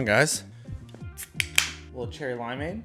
on, guys? A little cherry limeade.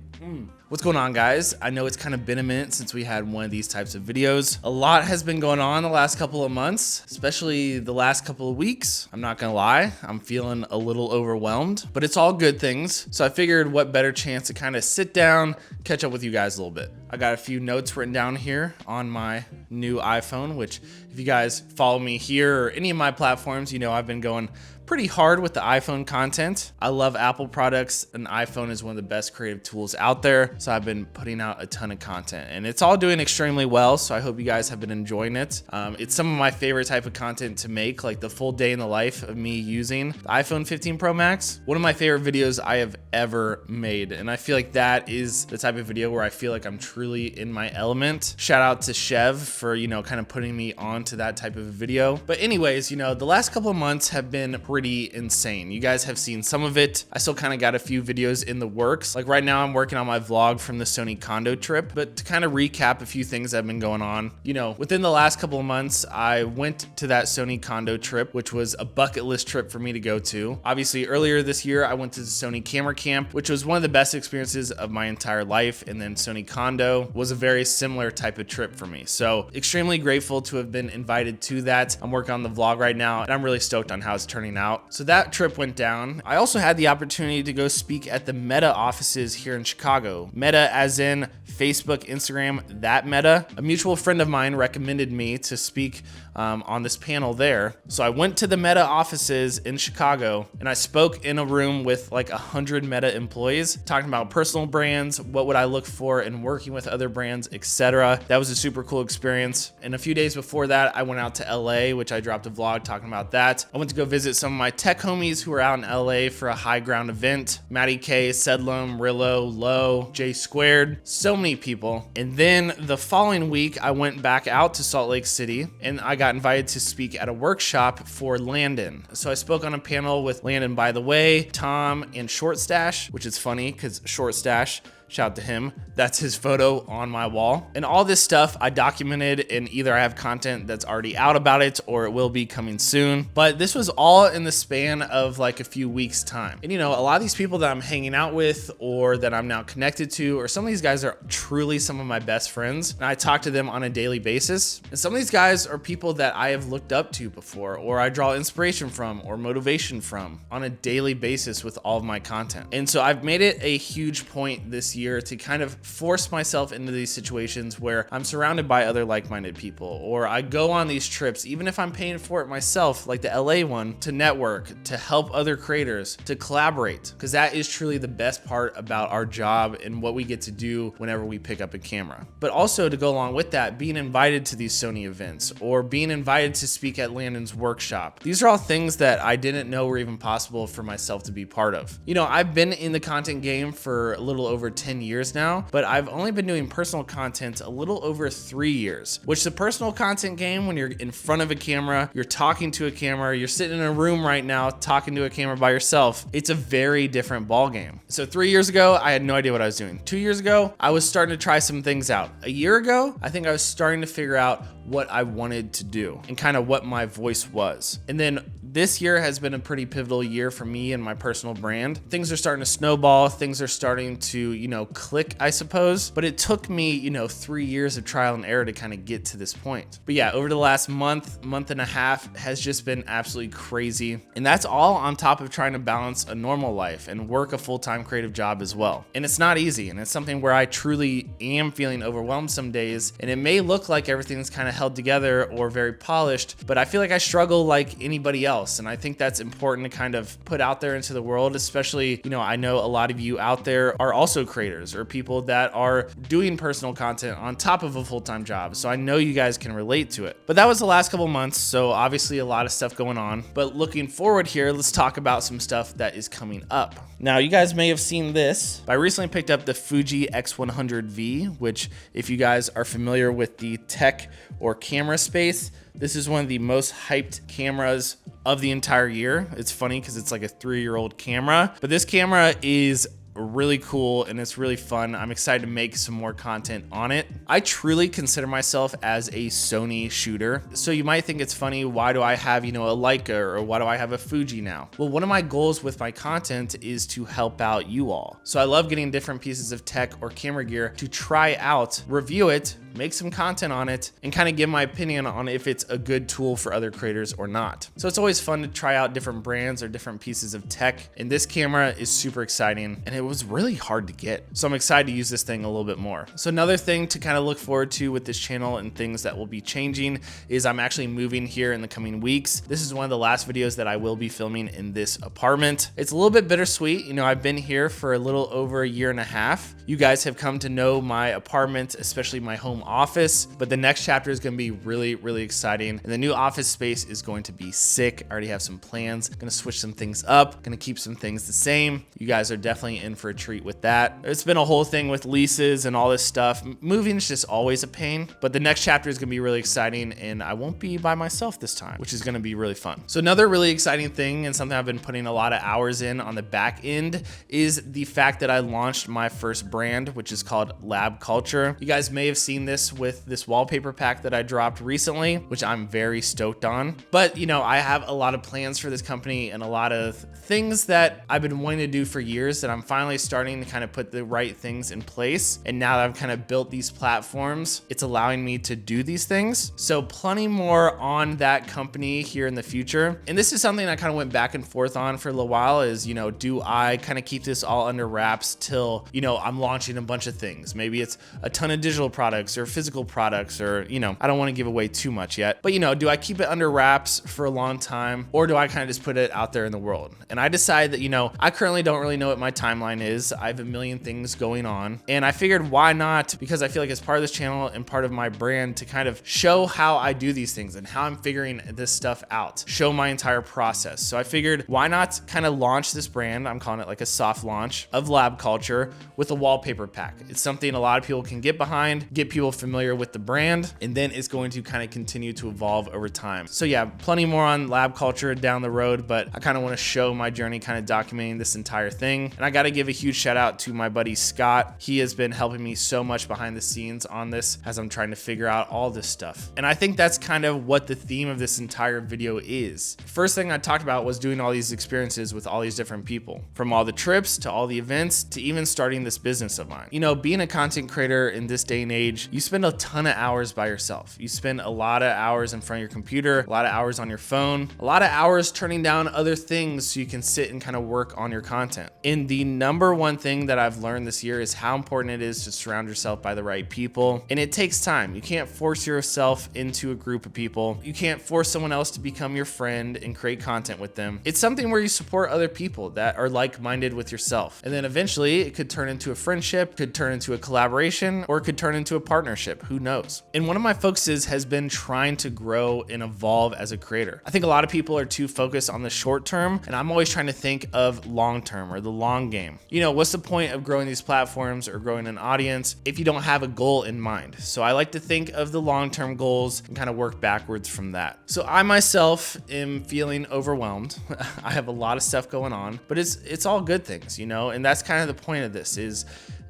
What's going on, guys? I know it's kind of been a minute since we had one of these types of videos. A lot has been going on the last couple of months, especially the last couple of weeks. I'm not gonna lie, I'm feeling a little overwhelmed, but it's all good things. So I figured what better chance to kind of sit down, catch up with you guys a little bit. I got a few notes written down here on my new iPhone, which if you guys follow me here or any of my platforms, you know I've been going pretty hard with the iPhone content. I love Apple products, and iPhone is one of the best creative tools out there. So I've been putting out a ton of content and it's all doing extremely well. So I hope you guys have been enjoying it. It's some of my favorite type of content to make, like the full day in the life of me using the iPhone 15 Pro Max. One of my favorite videos I have ever made. And I feel like that is the type of video where I feel like I'm truly in my element. Shout out to Chev for, you know, kind of putting me onto that type of a video. But anyways, you know, the last couple of months have been pretty insane. You guys have seen some of it. I still kind of got a few videos in the works. Like right now I'm working on my vlog from the Sony Kando trip, but to kind of recap a few things that have been going on, you know, within the last couple of months, I went to that Sony Kando trip, which was a bucket list trip for me to go to. Obviously earlier this year, I went to the Sony camera camp, which was one of the best experiences of my entire life. And then Sony Kando was a very similar type of trip for me. So extremely grateful to have been invited to that. I'm working on the vlog right now and I'm really stoked on how it's turning out. So that trip went down. I also had the opportunity to go speak at the Meta offices here in Chicago. Meta as in Facebook, Instagram, that Meta. A mutual friend of mine recommended me to speak on this panel there. So I went to the Meta offices in Chicago and I spoke in a room with like 100 Meta employees talking about personal brands, what would I look for in working with other brands, etc. That was a super cool experience. And a few days before that, I went out to LA, which I dropped a vlog talking about that. I went to go visit some of my tech homies who were out in LA for a high ground event. Matty K, Sedlum, Rillo, Low, J Squared, so many people. And then the following week, I went back out to Salt Lake City and I got invited to speak at a workshop for Landon. So I spoke on a panel with Landon, by the way, Tom, and Short Stash, which is funny because Short Stash, shout out to him. That's his photo on my wall. And all this stuff I documented, and either I have content that's already out about it or it will be coming soon. But this was all in the span of like a few weeks time. And you know, a lot of these people that I'm hanging out with or that I'm now connected to, or some of these guys are truly some of my best friends. And I talk to them on a daily basis. And some of these guys are people that I have looked up to before, or I draw inspiration from or motivation from on a daily basis with all of my content. And so I've made it a huge point this year to kind of force myself into these situations where I'm surrounded by other like-minded people, or I go on these trips, even if I'm paying for it myself, like the LA one, to network, to help other creators, to collaborate, because that is truly the best part about our job and what we get to do whenever we pick up a camera. But also to go along with that, being invited to these Sony events or being invited to speak at Landon's workshop. These are all things that I didn't know were even possible for myself to be part of. You know, I've been in the content game for a little over 10 years now, but I've only been doing personal content a little over 3 years, which the personal content game, when you're in front of a camera, you're talking to a camera, you're sitting in a room right now talking to a camera by yourself, it's a very different ball game. So 3 years ago, I had no idea what I was doing. 2 years ago, I was starting to try some things out. A year ago, I think I was starting to figure out what I wanted to do and kind of what my voice was. And then this year has been a pretty pivotal year for me and my personal brand. Things are starting to snowball. Things are starting to, you know, click, I suppose. But it took me, you know, 3 years of trial and error to kind of get to this point. But yeah, over the last month and a half has just been absolutely crazy. And that's all on top of trying to balance a normal life and work a full-time creative job as well. And it's not easy. And it's something where I truly am feeling overwhelmed some days. And it may look like everything's kind of held together or very polished, but I feel like I struggle like anybody else. And I think that's important to kind of put out there into the world, especially, you know, I know a lot of you out there are also creators or people that are doing personal content on top of a full-time job. So I know you guys can relate to it. But that was the last couple months. So obviously a lot of stuff going on, but looking forward here, let's talk about some stuff that is coming up. Now, you guys may have seen this. I recently picked up the Fuji X100V, which if you guys are familiar with the tech or camera space, this is one of the most hyped cameras of the entire year. It's funny because it's like a 3-year-old camera, but this camera is really cool and it's really fun. I'm excited to make some more content on it. I truly consider myself as a Sony shooter. So you might think it's funny, why do I have, a Leica, or why do I have a Fuji now? Well, one of my goals with my content is to help out you all. So I love getting different pieces of tech or camera gear to try out, review it, make some content on it, and kind of give my opinion on if it's a good tool for other creators or not. So it's always fun to try out different brands or different pieces of tech. And this camera is super exciting and it was really hard to get. So I'm excited to use this thing a little bit more. So another thing to kind of look forward to with this channel and things that will be changing is I'm actually moving here in the coming weeks. This is one of the last videos that I will be filming in this apartment. It's a little bit bittersweet. I've been here for a little over a year and a half. You guys have come to know my apartment, especially my home office, but the next chapter is going to be really, really exciting. And the new office space is going to be sick. I already have some plans. Going to switch some things up, going to keep some things the same. You guys are definitely in for a treat with that. It's been a whole thing with leases and all this stuff. Moving is just always a pain, but the next chapter is going to be really exciting and I won't be by myself this time, which is going to be really fun. So another really exciting thing and something I've been putting a lot of hours in on the back end is the fact that I launched my first brand, which is called Lab Culture. You guys may have seen this with this wallpaper pack that I dropped recently, which I'm very stoked on. But I have a lot of plans for this company and a lot of things that I've been wanting to do for years that I'm finally starting to kind of put the right things in place. And now that I've kind of built these platforms, it's allowing me to do these things. So plenty more on that company here in the future. And this is something I kind of went back and forth on for a little while is, do I kind of keep this all under wraps till, I'm launching a bunch of things. Maybe it's a ton of digital products or physical products or, I don't want to give away too much yet, but do I keep it under wraps for a long time or do I kind of just put it out there in the world? And I decided that, I currently don't really know what my timeline is. I have a million things going on and I figured why not, because I feel like it's part of this channel and part of my brand to kind of show how I do these things and how I'm figuring this stuff out, show my entire process. So I figured why not kind of launch this brand, I'm calling it like a soft launch of Lab Culture with a wallpaper pack. It's something a lot of people can get behind, get people familiar with the brand, and then it's going to kind of continue to evolve over time. So yeah, plenty more on Lab Culture down the road, but I kind of want to show my journey kind of documenting this entire thing. And I got to give a huge shout out to my buddy Scott. He has been helping me so much behind the scenes on this as I'm trying to figure out all this stuff. And I think that's kind of what the theme of this entire video is. First thing I talked about was doing all these experiences with all these different people, from all the trips to all the events to even starting this business of mine. Being a content creator in this day and age, you spend a ton of hours by yourself. You spend a lot of hours in front of your computer, a lot of hours on your phone, a lot of hours turning down other things so you can sit and kind of work on your content. And the number one thing that I've learned this year is how important it is to surround yourself by the right people. And it takes time. You can't force yourself into a group of people. You can't force someone else to become your friend and create content with them. It's something where you support other people that are like-minded with yourself. And then eventually it could turn into a friendship, could turn into a collaboration, or it could turn into a partnership. Who knows? And one of my focuses has been trying to grow and evolve as a creator. I think a lot of people are too focused on the short term, and I'm always trying to think of long term or the long game. What's the point of growing these platforms or growing an audience if you don't have a goal in mind? So I like to think of the long-term goals and kind of work backwards from that. So I myself am feeling overwhelmed. I have a lot of stuff going on, but it's all good things, and that's kind of the point of this is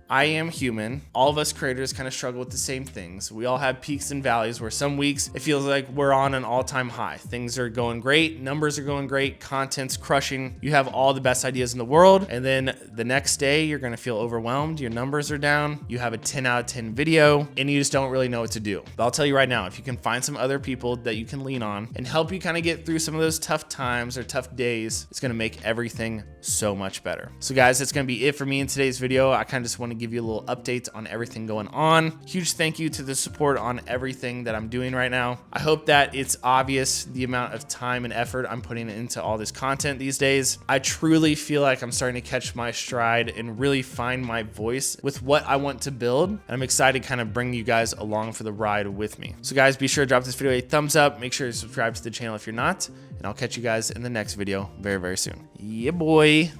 I am human. All of us creators kind of struggle with the same things. We all have peaks and valleys where some weeks it feels like we're on an all-time high. Things are going great, numbers are going great, content's crushing. You have all the best ideas in the world. And then the next day you're gonna feel overwhelmed. Your numbers are down. You have a 10 out of 10 video and you just don't really know what to do. But I'll tell you right now, if you can find some other people that you can lean on and help you kind of get through some of those tough times or tough days, it's gonna make everything so much better. So guys, that's gonna be it for me in today's video. I kind of just want to give you a little update on everything going on. Huge thank you to the support on everything that I'm doing right now. I hope that it's obvious the amount of time and effort I'm putting into all this content these days. I truly feel like I'm starting to catch my stride and really find my voice with what I want to build. And I'm excited to kind of bring you guys along for the ride with me. So guys, be sure to drop this video a thumbs up. Make sure to subscribe to the channel if you're not, and I'll catch you guys in the next video very, very soon. Yeah, boy.